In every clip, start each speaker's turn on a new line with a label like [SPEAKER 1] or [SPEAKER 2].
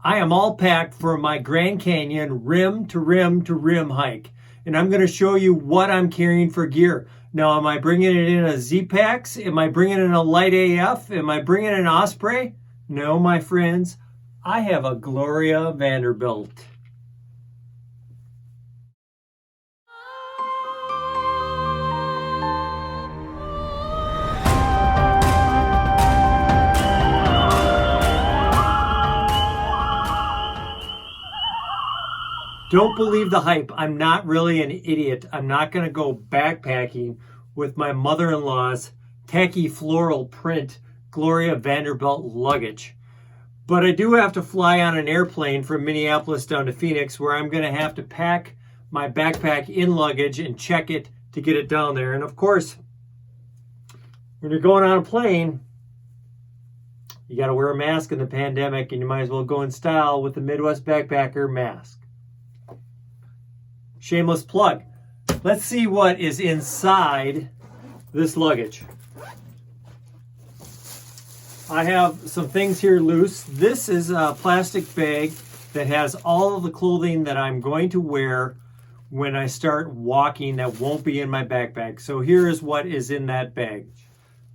[SPEAKER 1] I am all packed for my Grand Canyon rim to rim to rim hike. And I'm going to show you what I'm carrying for gear. Now, am I bringing it in a Z-Packs? Am I bringing in a Light AF? Am I bringing in an Osprey? No, my friends. I have a Gloria Vanderbilt. Don't believe the hype. I'm not really an idiot. I'm not going to go backpacking with my mother-in-law's tacky floral print Gloria Vanderbilt luggage. But I do have to fly on an airplane from Minneapolis down to Phoenix, where I'm going to have to pack my backpack in luggage and check it to get it down there. And of course, when you're going on a plane, you got to wear a mask in the pandemic, and you might as well go in style with the Midwest Backpacker mask. Shameless plug. Let's see what is inside this luggage. I have some things here loose. This is a plastic bag that has all of the clothing that I'm going to wear when I start walking that won't be in my backpack. So here is what is in that bag.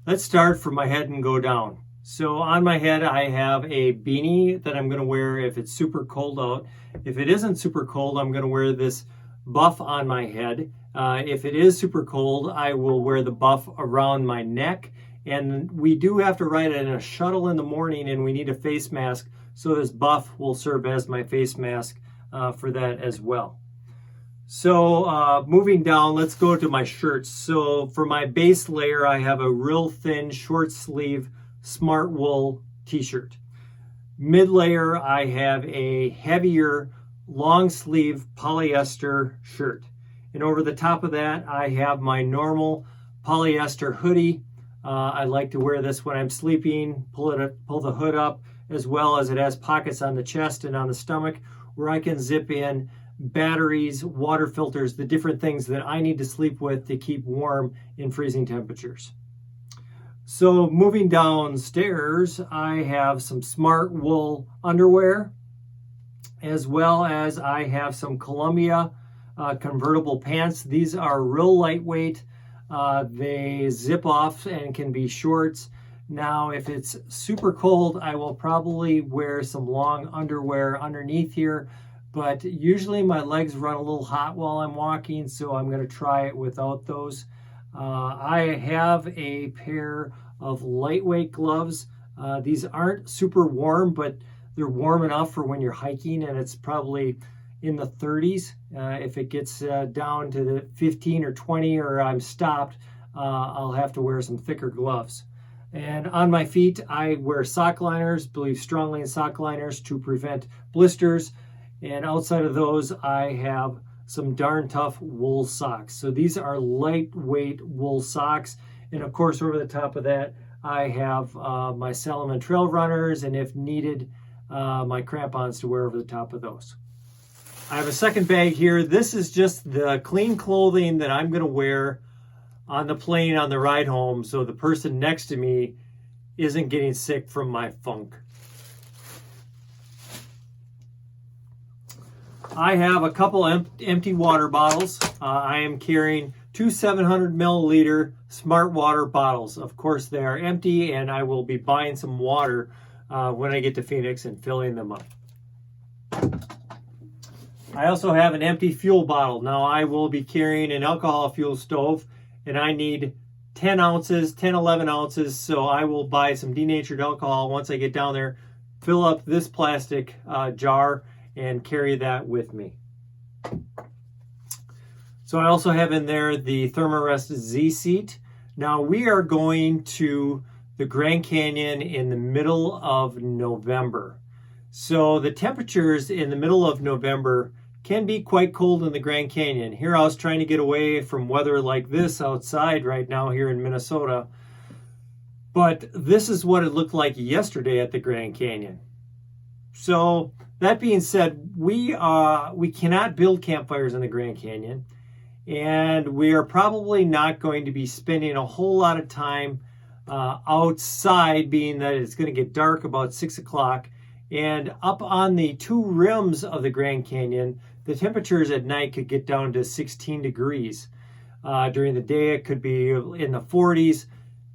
[SPEAKER 1] Let's start from my head and go down. So on my head, I have a beanie that I'm going to wear if it's super cold out. If it isn't super cold, I'm going to wear this buff on my head. If it is super cold, I will wear the buff around my neck. And we do have to ride in a shuttle in the morning, and we need a face mask. So this buff will serve as my face mask for that as well. So moving down, let's go to my shirts. So for my base layer, I have a real thin short sleeve smart wool t-shirt. Mid layer, I have a heavier long sleeve polyester shirt. And over the top of that, I have my normal polyester hoodie. I like to wear this when I'm sleeping, pull the hood up, as well as it has pockets on the chest and on the stomach where I can zip in batteries, water filters, the different things that I need to sleep with to keep warm in freezing temperatures. So moving downstairs, I have some smart wool underwear, as well as I have some Columbia convertible pants. These are real lightweight. They zip off and can be shorts. Now, if it's super cold, I will probably wear some long underwear underneath here, but usually my legs run a little hot while I'm walking, so I'm going to try it without those. I have a pair of lightweight gloves. These aren't super warm, but they're warm enough for when you're hiking, and it's probably in the 30s. If it gets down to the 15 or 20 or I'm stopped, I'll have to wear some thicker gloves. And on my feet, I wear sock liners, believe strongly in sock liners to prevent blisters. And outside of those, I have some darn tough wool socks. So these are lightweight wool socks. And of course, over the top of that, I have my Salomon trail runners, and if needed, my crampons to wear over the top of those. I have a second bag here. This is just the clean clothing that I'm going to wear on the plane on the ride home, so the person next to me isn't getting sick from my funk. I have a couple empty water bottles. I am carrying two 700 milliliter smart water bottles. Of course, they are empty, and I will be buying some water when I get to Phoenix and filling them up. I also have an empty fuel bottle. Now, I will be carrying an alcohol fuel stove, and I need 10 ounces, 10, 11 ounces, so I will buy some denatured alcohol once I get down there, fill up this plastic jar, and carry that with me. So I also have in there the Thermarest Z seat. Now, we are going to the Grand Canyon in the middle of November. So the temperatures in the middle of November can be quite cold in the Grand Canyon. Here I was trying to get away from weather like this outside right now here in Minnesota. But this is what it looked like yesterday at the Grand Canyon. So that being said, we cannot build campfires in the Grand Canyon. And we are probably not going to be spending a whole lot of time outside, being that it's going to get dark about 6 o'clock. And up on the two rims of the Grand Canyon, the temperatures at night could get down to 16 degrees. During the day, it could be in the 40s.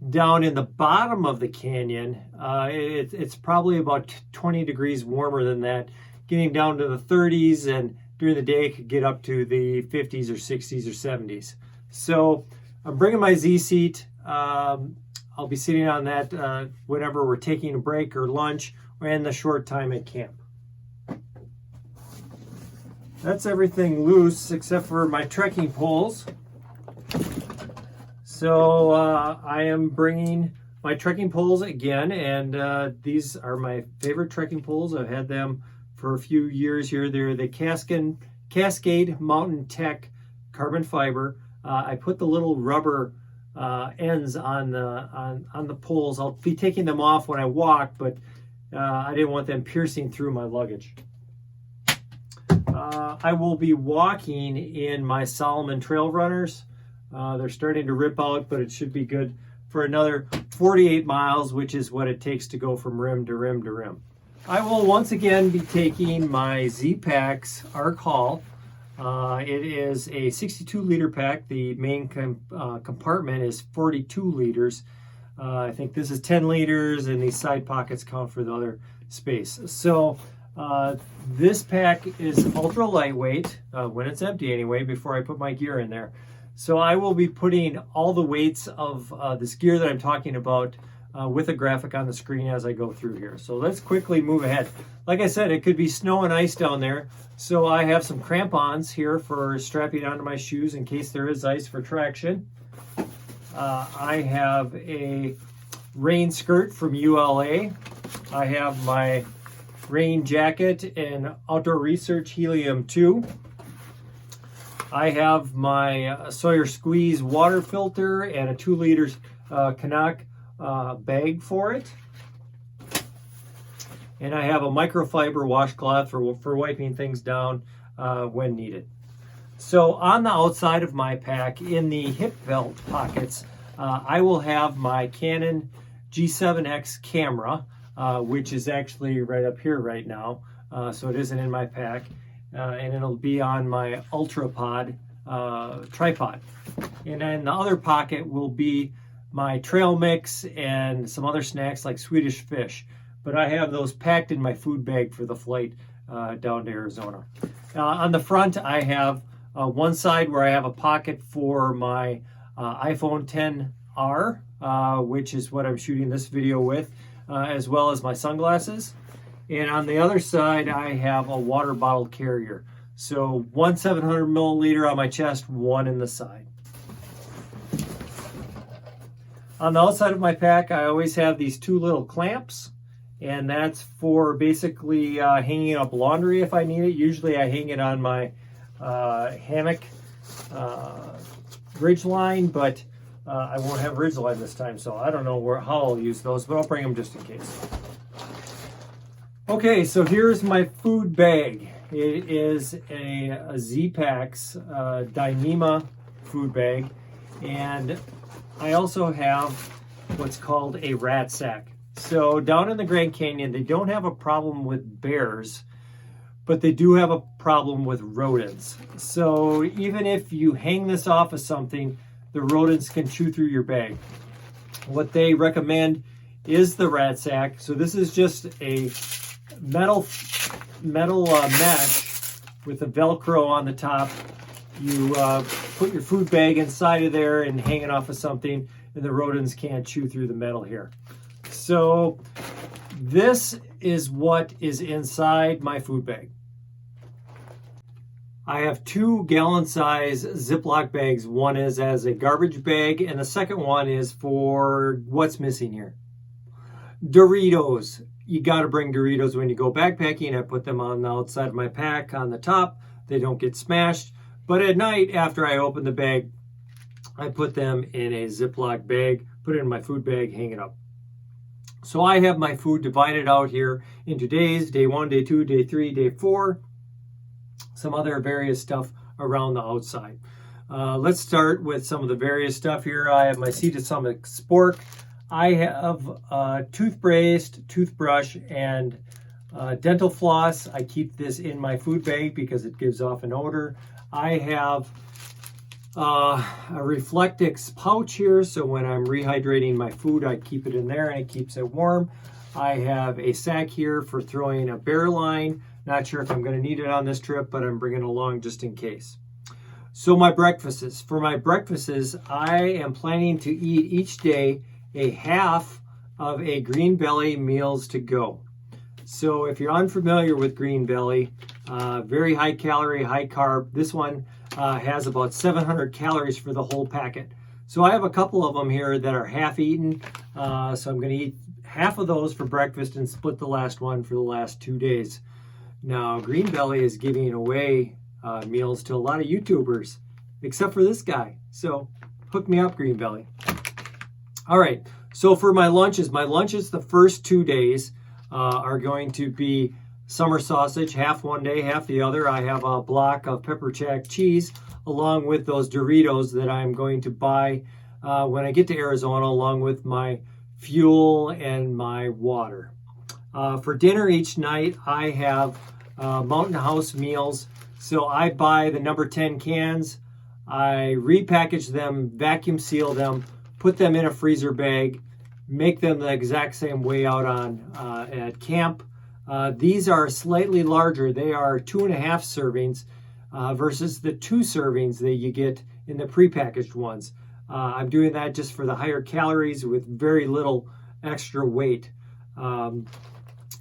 [SPEAKER 1] Down in the bottom of the canyon, it's probably about 20 degrees warmer than that, getting down to the 30s, and during the day it could get up to the 50s or 60s or 70s. So I'm bringing my Z seat. I'll be sitting on that whenever we're taking a break or lunch and the short time at camp. That's everything loose except for my trekking poles. So I am bringing my trekking poles again, and these are my favorite trekking poles. I've had them for a few years here. They're the Cascade Mountain Tech carbon fiber. I put the little rubber ends on the poles. I'll be taking them off when I walk, but I didn't want them piercing through my luggage. I will be walking in my Salomon trail runners. They're starting to rip out, but it should be good for another 48 miles, which is what it takes to go from rim to rim to rim. I will once again be taking my Z-Packs Arc Haul. It is a 62-liter pack. The main compartment is 42 liters. I think this is 10 liters, and these side pockets count for the other space. So this pack is ultra lightweight when it's empty anyway, before I put my gear in there. So I will be putting all the weights of this gear that I'm talking about with a graphic on the screen as I go through here. So let's quickly move ahead. Like I said, it could be snow and ice down there. So I have some crampons here for strapping onto my shoes in case there is ice for traction. I have a rain skirt from ULA. I have my rain jacket and Outdoor Research Helium 2. I have my Sawyer Squeeze water filter and a 2-liter Canuck bag for it. And I have a microfiber washcloth for wiping things down when needed. So on the outside of my pack, in the hip belt pockets, I will have my Canon G7X camera, which is actually right up here right now. So it isn't in my pack. And it'll be on my UltraPod tripod. And then the other pocket will be my trail mix and some other snacks like Swedish fish. But I have those packed in my food bag for the flight down to Arizona. On the front, I have one side where I have a pocket for my iPhone XR, which is what I'm shooting this video with, as well as my sunglasses. And on the other side, I have a water bottle carrier. So one 700 milliliter on my chest, one in the side. On the outside of my pack, I always have these two little clamps, and that's for basically hanging up laundry if I need it. Usually I hang it on my hammock ridge line, but I won't have ridge line this time, so I don't know how I'll use those, but I'll bring them just in case. Okay, so here's my food bag. It is a Z-Packs Dyneema food bag, and I also have what's called a rat sack. So down in the Grand Canyon, they don't have a problem with bears, but they do have a problem with rodents. So even if you hang this off of something, the rodents can chew through your bag. What they recommend is the rat sack. So this is just a metal mesh with a Velcro on the top. You put your food bag inside of there and hang it off of something, and the rodents can't chew through the metal here. So this is what is inside my food bag. I have 2 gallon size Ziploc bags. One is as a garbage bag, and the second one is for what's missing here. Doritos. You got to bring Doritos when you go backpacking. I put them on the outside of my pack on the top. They don't get smashed. But at night, after I open the bag, I put them in a Ziploc bag, put it in my food bag, hang it up. So I have my food divided out here into days, day 1, day 2, day 3, day 4, some other various stuff around the outside. Let's start with some of the various stuff here. I have my Sea to Summit spork. I have toothpaste, toothbrush, and Dental floss, I keep this in my food bag because it gives off an odor. I have a Reflectix pouch here, so when I'm rehydrating my food, I keep it in there and it keeps it warm. I have a sack here for throwing a bear line. Not sure if I'm going to need it on this trip, but I'm bringing it along just in case. So my breakfasts. For my breakfasts, I am planning to eat each day a half of a Green Belly Meals to Go. So if you're unfamiliar with Green Belly, very high calorie, high carb. This one has about 700 calories for the whole packet. So I have a couple of them here that are half eaten. So I'm going to eat half of those for breakfast and split the last one for the last 2 days. Now, Green Belly is giving away meals to a lot of YouTubers, except for this guy. So hook me up, Green Belly. All right, so for my lunches the first 2 days are going to be summer sausage, half one day, half the other. I have a block of pepper jack cheese along with those Doritos that I'm going to buy when I get to Arizona, along with my fuel and my water. For dinner each night, I have Mountain House meals. So I buy the number 10 cans, I repackage them, vacuum seal them, put them in a freezer bag, make them the exact same way out on at camp. These are slightly larger. They are 2.5 servings versus the 2 servings that you get in the prepackaged ones. I'm doing that just for the higher calories with very little extra weight.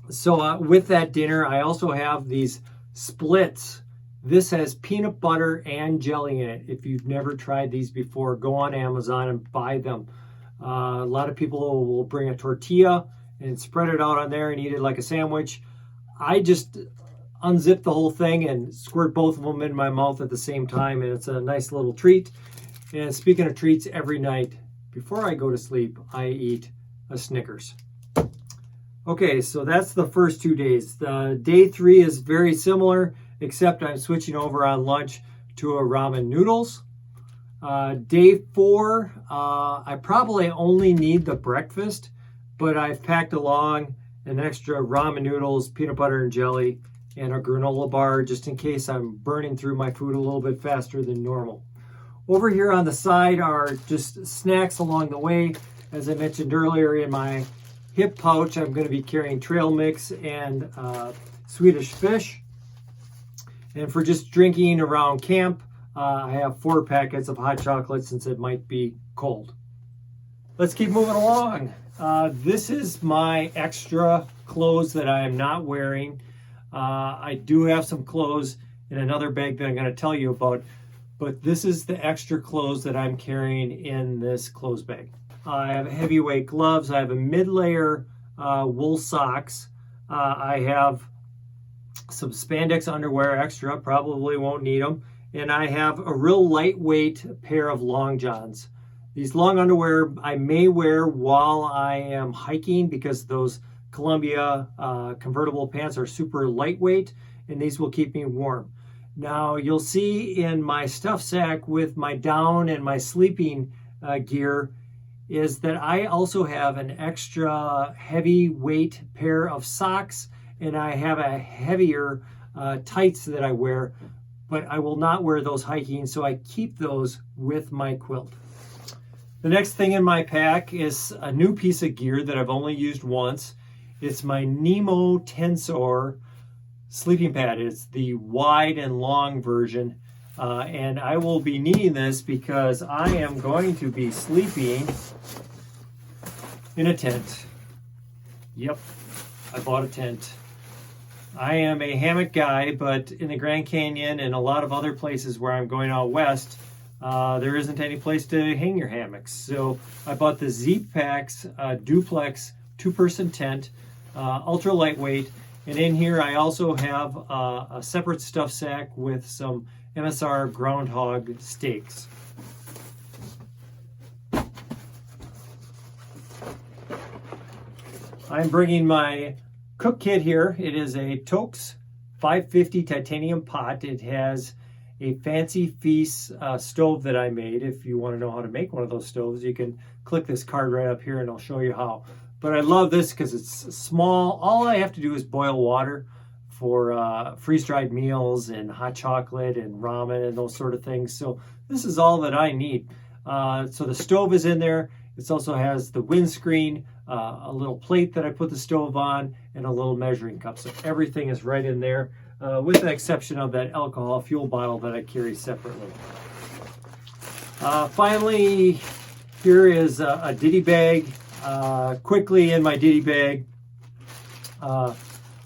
[SPEAKER 1] So with that dinner, I also have these splits. This has peanut butter and jelly in it. If you've never tried these before, go on Amazon and buy them. A lot of people will bring a tortilla and spread it out on there and eat it like a sandwich. I just unzip the whole thing and squirt both of them in my mouth at the same time, and it's a nice little treat. And speaking of treats, every night before I go to sleep, I eat a Snickers. Okay, so that's the first 2 days. Day 3 is very similar, except I'm switching over on lunch to a ramen noodles. Day 4, I probably only need the breakfast, but I've packed along an extra ramen noodles, peanut butter and jelly, and a granola bar just in case I'm burning through my food a little bit faster than normal. Over here on the side are just snacks along the way. As I mentioned earlier, in my hip pouch, I'm going to be carrying trail mix and Swedish fish. And for just drinking around camp, I have 4 packets of hot chocolate since it might be cold. Let's keep moving along. This is my extra clothes that I am not wearing. I do have some clothes in another bag that I'm going to tell you about, but this is the extra clothes that I'm carrying in this clothes bag. I have heavyweight gloves. I have a mid-layer wool socks. I have some spandex underwear extra, probably won't need them. And I have a real lightweight pair of long johns. These long underwear I may wear while I am hiking because those Columbia convertible pants are super lightweight, and these will keep me warm. Now you'll see in my stuff sack with my down and my sleeping gear is that I also have an extra heavyweight pair of socks, and I have a heavier tights that I wear, but I will not wear those hiking, so I keep those with my quilt. The next thing in my pack is a new piece of gear that I've only used once. It's my Nemo Tensor sleeping pad. It's the wide and long version, and I will be needing this because I am going to be sleeping in a tent. Yep, I bought a tent. I am a hammock guy, but in the Grand Canyon and a lot of other places where I'm going out west, there isn't any place to hang your hammocks. So I bought the Z-Packs duplex 2-person tent, ultra lightweight. And in here I also have a separate stuff sack with some MSR groundhog steaks. I'm bringing my cook kit here. It is a Toaks 550 titanium pot. It has a Fancy Feast stove that I made. If you want to know how to make one of those stoves, you can click this card right up here and I'll show you how. But I love this because it's small. All I have to do is boil water for freeze-dried meals and hot chocolate and ramen and those sort of things. So this is all that I need. So the stove is in there. It also has the windscreen, a little plate that I put the stove on, and a little measuring cup. So everything is right in there, with the exception of that alcohol fuel bottle that I carry separately. Finally, here is a Ditty bag. Quickly in my Ditty bag, I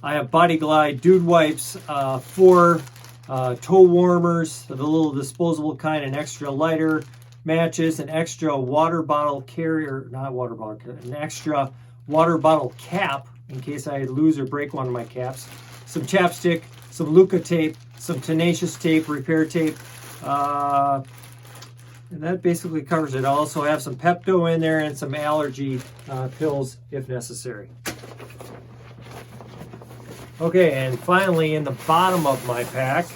[SPEAKER 1] have Body Glide Dude wipes, 4 toe warmers, the little disposable kind, an extra lighter, matches, an extra water bottle carrier, not water bottle, an extra water bottle cap in case I lose or break one of my caps, some chapstick, some Luca tape, some tenacious tape, repair tape, and that basically covers it. I also have some Pepto in there and some allergy pills if necessary. Okay, and finally in the bottom of my pack,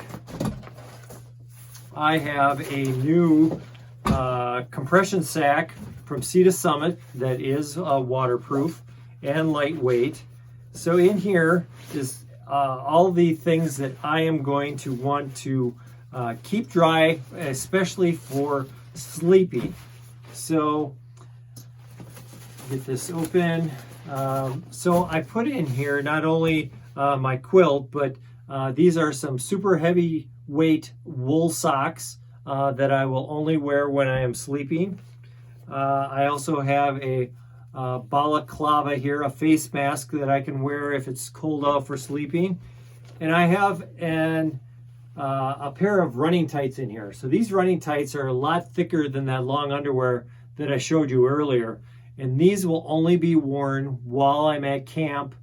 [SPEAKER 1] I have a new compression sack from Sea to Summit that is waterproof and lightweight. So in here is all the things that I am going to want to keep dry, especially for sleeping. So get this open. So I put in here not only my quilt, but these are some super heavy weight wool socks that I will only wear when I am sleeping. I also have a balaclava here, a face mask that I can wear if it's cold out for sleeping. And I have a pair of running tights in here. So these running tights are a lot thicker than that long underwear that I showed you earlier. And these will only be worn while I'm at camp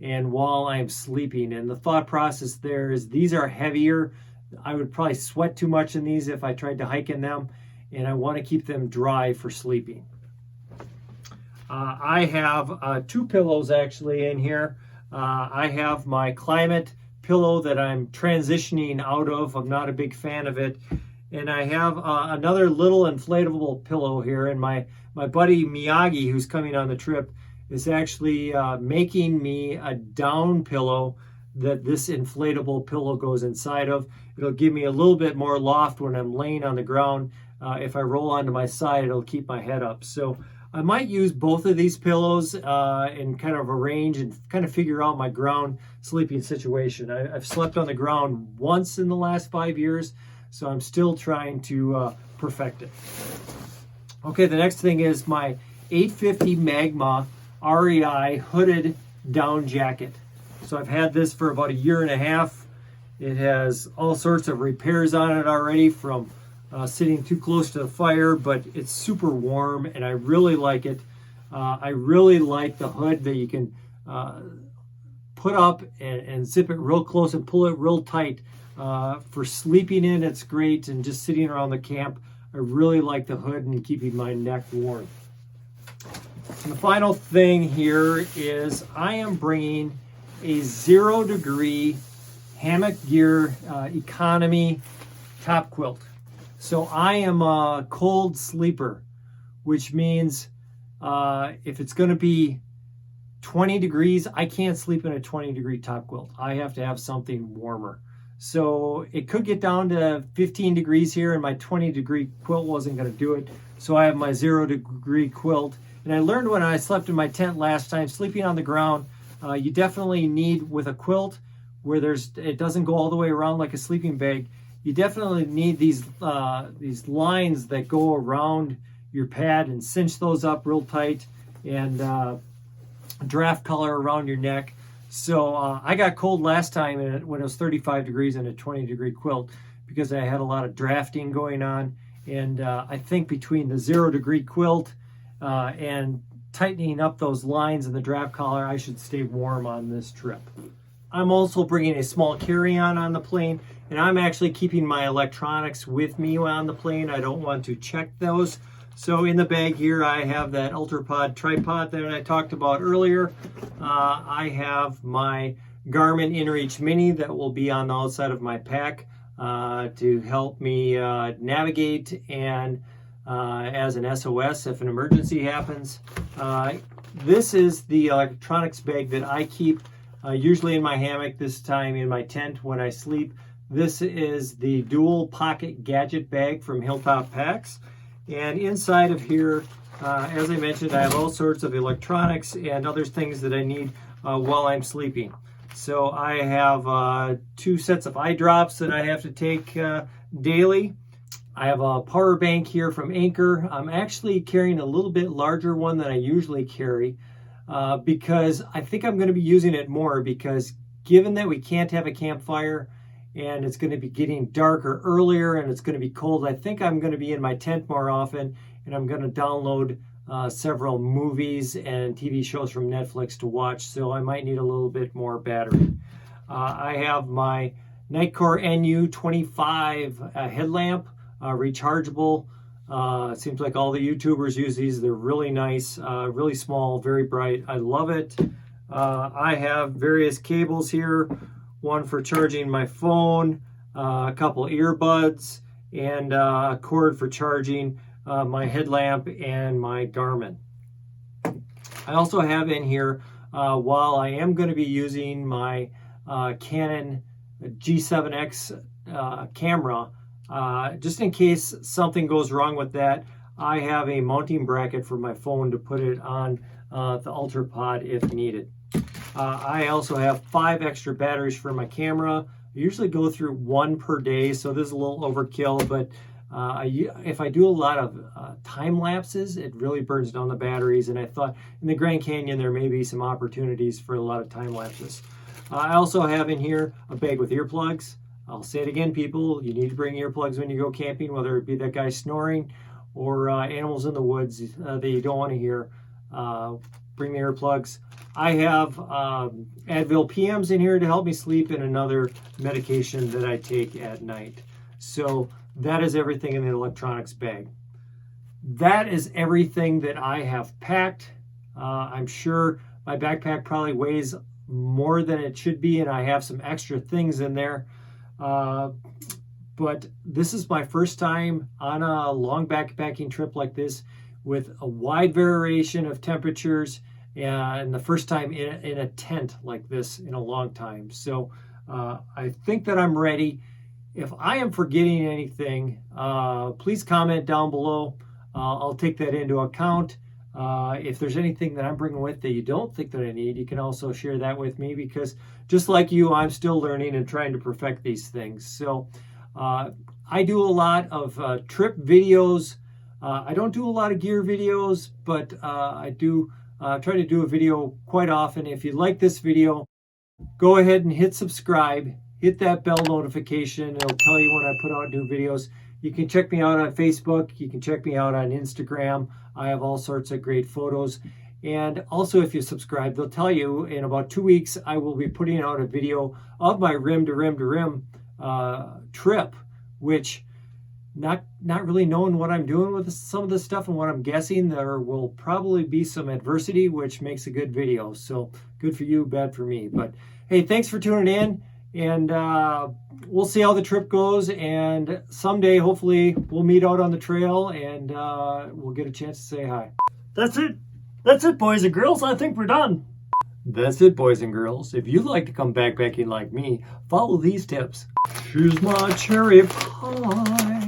[SPEAKER 1] and while I'm sleeping. And the thought process there is these are heavier. I would probably sweat too much in these if I tried to hike in them, and I want to keep them dry for sleeping. I have 2 pillows actually in here. I have my Climate pillow that I'm transitioning out of. I'm not a big fan of it. And I have another little inflatable pillow here, and my buddy Miyagi, who's coming on the trip, is actually making me a down pillow that this inflatable pillow goes inside of. It'll give me a little bit more loft when I'm laying on the ground. If I roll onto my side, it'll keep my head up. So I might use both of these pillows and kind of arrange and kind of figure out my ground sleeping situation. I've slept on the ground once in the last 5 years, so I'm still trying to perfect it. Okay, the next thing is my 850 Magma REI hooded down jacket. So I've had this for about 1.5 years. It has all sorts of repairs on it already from sitting too close to the fire, but it's super warm and I really like it. I really like the hood that you can put up and zip it real close and pull it real tight. For sleeping in, it's great, and just sitting around the camp, I really like the hood and keeping my neck warm. And the final thing here is I am bringing a 0-degree hammock gear economy top quilt. So I am a cold sleeper, which means if it's going to be 20 degrees, I can't sleep in a 20-degree top quilt. I have to have something warmer. So it could get down to 15 degrees here, and my 20-degree quilt wasn't going to do it. So I have my 0-degree quilt. And I learned when I slept in my tent last time, sleeping on the ground, you definitely need, with a quilt where it doesn't go all the way around like a sleeping bag, you definitely need these lines that go around your pad and cinch those up real tight, and draft collar around your neck. So I got cold last time when it was 35 degrees in a 20-degree quilt because I had a lot of drafting going on. And I think between the 0-degree quilt and tightening up those lines in the draft collar, I should stay warm on this trip. I'm also bringing a small carry-on on the plane, and I'm actually keeping my electronics with me on the plane. I don't want to check those. So in the bag here, I have that UltraPod tripod that I talked about earlier. I have my Garmin InReach Mini that will be on the outside of my pack to help me navigate and as an SOS if an emergency happens. this is the electronics bag that I keep usually in my hammock, this time in my tent when I sleep. This is the dual pocket gadget bag from Hilltop Packs. And inside of here, as I mentioned, I have all sorts of electronics and other things that I need while I'm sleeping. So I have 2 sets of eye drops that I have to take daily. I have a power bank here from Anchor. I'm actually carrying a little bit larger one than I usually carry because I think I'm going to be using it more, because given that we can't have a campfire and it's going to be getting darker earlier and it's going to be cold, I think I'm going to be in my tent more often, and I'm going to download several movies and TV shows from Netflix to watch, so I might need a little bit more battery. I have my Nightcore NU25 headlamp, rechargeable. It seems like all the YouTubers use these. They're really nice, really small, very bright. I love it. I have various cables here, one for charging my phone, a couple earbuds, and a cord for charging my headlamp and my Garmin. I also have in here, while I am going to be using my Canon G7X camera, just in case something goes wrong with that, I have a mounting bracket for my phone to put it on the UltraPod if needed. I also have 5 extra batteries for my camera. I usually go through 1 per day, so this is a little overkill, but if I do a lot of time lapses, it really burns down the batteries, and I thought in the Grand Canyon there may be some opportunities for a lot of time lapses. I also have in here a bag with earplugs. I'll say it again, people, you need to bring earplugs when you go camping, whether it be that guy snoring or animals in the woods that you don't want to hear. Bring the earplugs. I have Advil PMs in here to help me sleep, and another medication that I take at night. So that is everything in the electronics bag. That is everything that I have packed. I'm sure my backpack probably weighs more than it should be, and I have some extra things in there. But this is my first time on a long backpacking trip like this, with a wide variation of temperatures, and the first time in a tent like this in a long time. So I think that I'm ready. If I am forgetting anything, please comment down below. I'll take that into account. If there's anything that I'm bringing with that you don't think that I need, you can also share that with me, because just like you, I'm still learning and trying to perfect these things. So I do a lot of trip videos. I don't do a lot of gear videos, but I do try to do a video quite often. If you like this video, go ahead and hit subscribe. Hit that bell notification. It'll tell you when I put out new videos. You can check me out on Facebook. You can check me out on Instagram. I have all sorts of great photos. And also, if you subscribe, they'll tell you in about 2 weeks, I will be putting out a video of my rim to rim to rim trip, which not really knowing what I'm doing with some of this stuff and what I'm guessing, there will probably be some adversity, which makes a good video. So good for you, bad for me. But hey, thanks for tuning in. And we'll see how the trip goes, and someday hopefully we'll meet out on the trail, and we'll get a chance to say hi.
[SPEAKER 2] That's it, boys and girls. I think we're done.
[SPEAKER 1] That's it, boys and girls. If you'd like to come backpacking like me, follow these tips. Here's my cherry pie.